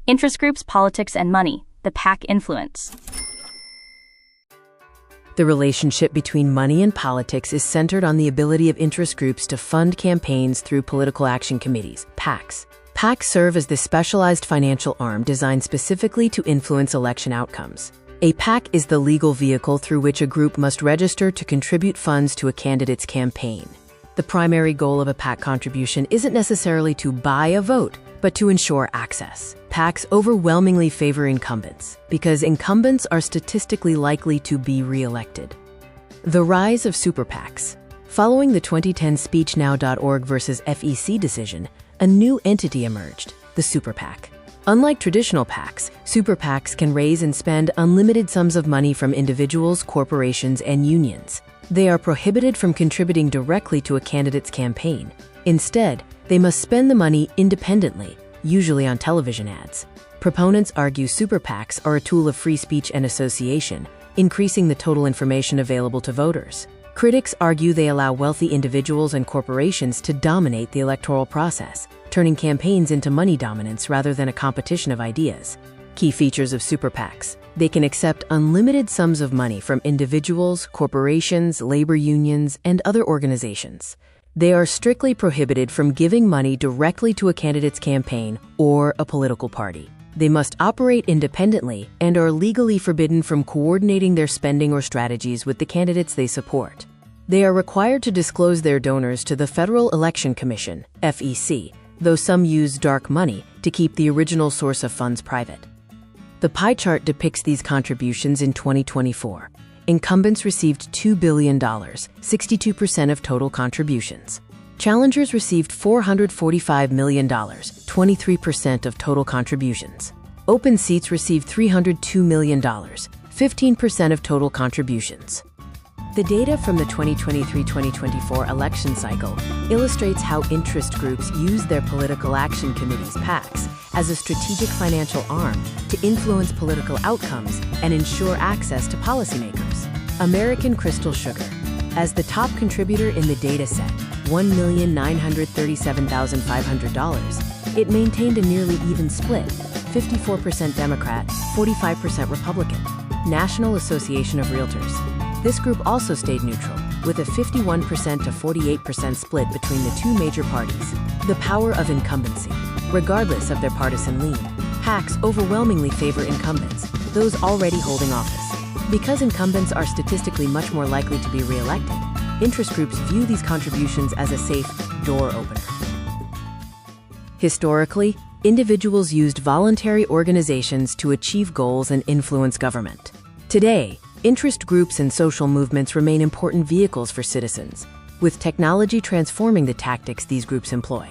Interest groups, politics, and money, the PAC influence. The relationship between money and politics is centered on the ability of interest groups to fund campaigns through political action committees, PACs. PACs serve as the specialized financial arm designed specifically to influence election outcomes. A PAC is the legal vehicle through which a group must register to contribute funds to a candidate's campaign. The primary goal of a PAC contribution isn't necessarily to buy a vote, but to ensure access. PACs overwhelmingly favor incumbents because incumbents are statistically likely to be re-elected. The rise of super PACs. Following the 2010 SpeechNow.org versus FEC decision, a new entity emerged, the super PAC. Unlike traditional PACs, super PACs can raise and spend unlimited sums of money from individuals, corporations, and unions. They are prohibited from contributing directly to a candidate's campaign. Instead, they must spend the money independently, usually on television ads. Proponents argue super PACs are a tool of free speech and association, increasing the total information available to voters. Critics argue they allow wealthy individuals and corporations to dominate the electoral process, turning campaigns into money dominance rather than a competition of ideas. Key features of super PACs. They can accept unlimited sums of money from individuals, corporations, labor unions, and other organizations. They are strictly prohibited from giving money directly to a candidate's campaign or a political party. They must operate independently and are legally forbidden from coordinating their spending or strategies with the candidates they support. They are required to disclose their donors to the Federal Election Commission, FEC, though some use dark money to keep the original source of funds private. The pie chart depicts these contributions in 2024. Incumbents received $2 billion, 62% of total contributions. Challengers received $445 million, 23% of total contributions. Open seats received $302 million, 15% of total contributions. The data from the 2023-2024 election cycle illustrates how interest groups use their political action committees, PACs, as a strategic financial arm to influence political outcomes and ensure access to policymakers. American Crystal Sugar. As the top contributor in the data set, $1,937,500, it maintained a nearly even split, 54% Democrat, 45% Republican. National Association of Realtors. This group also stayed neutral, with a 51% to 48% split between the two major parties. The power of incumbency. Regardless of their partisan lean, PACs overwhelmingly favor incumbents, those already holding office. Because incumbents are statistically much more likely to be re-elected, interest groups view these contributions as a safe door opener. Historically, individuals used voluntary organizations to achieve goals and influence government. Today, interest groups and social movements remain important vehicles for citizens, with technology transforming the tactics these groups employ.